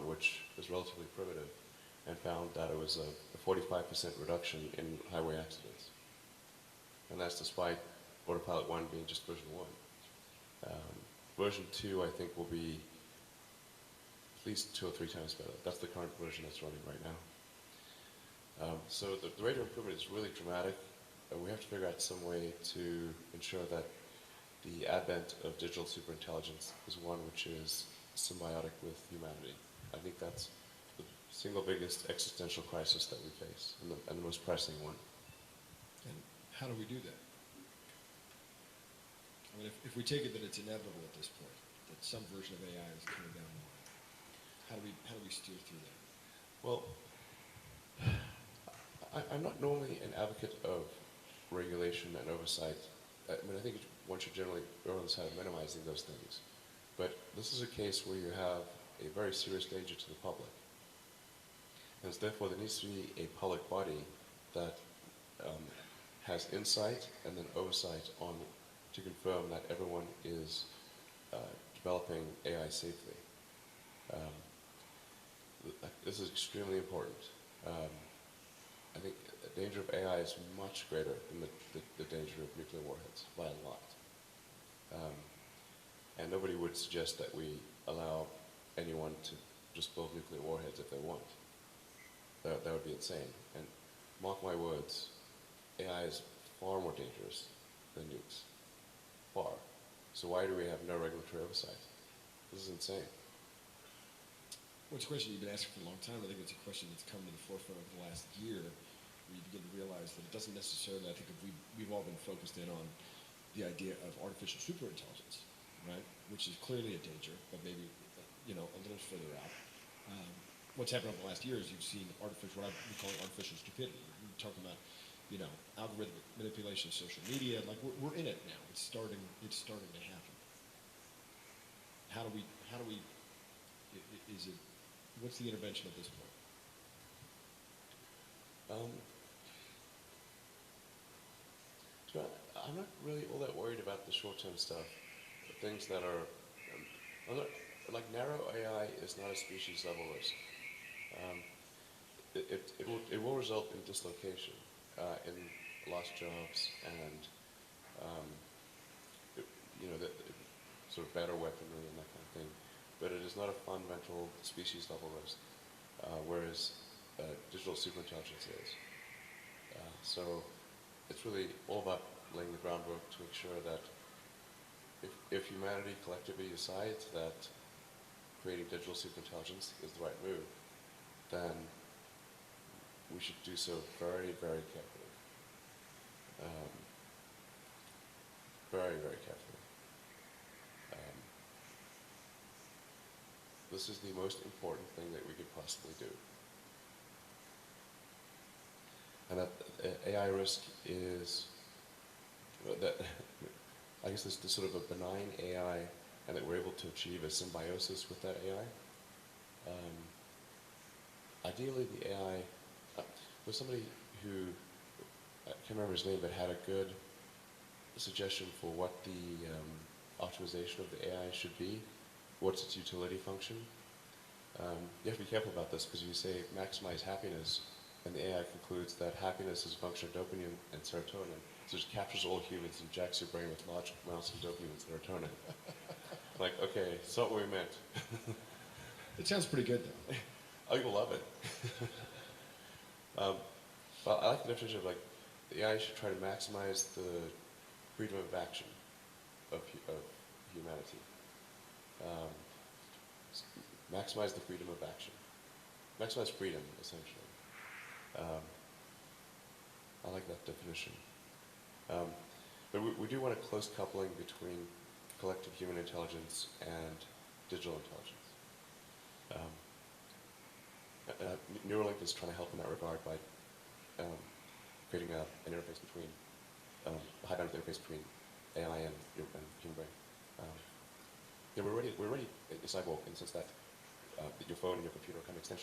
one, which is relatively primitive, and found that it was a 45% reduction in highway accidents. And that's despite Autopilot 1 being just version 1. Version 2, I think, will be at least 2 or 3 times better. That's the current version that's running right now. So the rate of improvement is really dramatic. We have to figure out some way to ensure that the advent of digital superintelligence is one which is symbiotic with humanity. I think that's the single biggest existential crisis that we face, and the most pressing one. And how do we do that? I mean, if we take it that it's inevitable at this point, that some version of AI is coming down the line, how do we steer through that? Well, I'm not normally an advocate of regulation and oversight. I mean, I think one should generally err on the side of minimizing those things. But this is a case where you have a very serious danger to the public. And therefore, there needs to be a public body that has insight and then oversight on to confirm that everyone is developing AI safely. This is extremely important. I think the danger of AI is much greater than the danger of nuclear warheads by a lot. And nobody would suggest that we allow anyone to just build nuclear warheads if they want. That would be insane. And mark my words, AI is far more dangerous than nukes. Far. So why do we have no regulatory oversight? This is insane. Well, it's a question you've been asking for a long time. I think it's a question that's come to the forefront over the last year, where you begin to realize that it doesn't necessarily, I think we've all been focused in on the idea of artificial superintelligence, right? Which is clearly a danger, but maybe, a little further out. What's happened over the last year is you've seen what we call artificial stupidity. We're talking about, algorithmic manipulation of social media. Like we're in it now. It's starting to happen. How do we, what's the intervention at this point? I'm not really all that worried about the short-term stuff. The things that are, like narrow AI is not a species-level risk. It will result in dislocation, in lost jobs, and sort of better weaponry and that kind of thing. But it is not a fundamental species-level risk, whereas digital superintelligence is. So it's really all about laying the groundwork to ensure that if humanity collectively decides that creating digital superintelligence is the right move, then we should do so very, very carefully. Very, very carefully. This is the most important thing that we could possibly do. And that AI risk is that I guess there's sort of a benign AI, and that we're able to achieve a symbiosis with that AI. Ideally, the AI, there's somebody who, I can't remember his name, but had a good suggestion for what the optimization of the AI should be. What's its utility function? You have to be careful about this, because you say maximize happiness, and the AI concludes that happiness is a function of dopamine and serotonin. So it captures all humans and jacks your brain with large amounts of dopamine and serotonin. Like, okay, that's not what we meant. It sounds pretty good, though. Oh, you'll love it. But I like the definition of, like, the AI should try to maximize the freedom of action of humanity. Maximize the freedom of action. Maximize freedom, essentially. I like that definition. But we do want a close coupling between collective human intelligence and digital intelligence. Neuralink is trying to help in that regard by creating an interface between, a high bandwidth interface between AI and human brain. We're already a cyborg in the sense that your phone and your computer are kind of extensions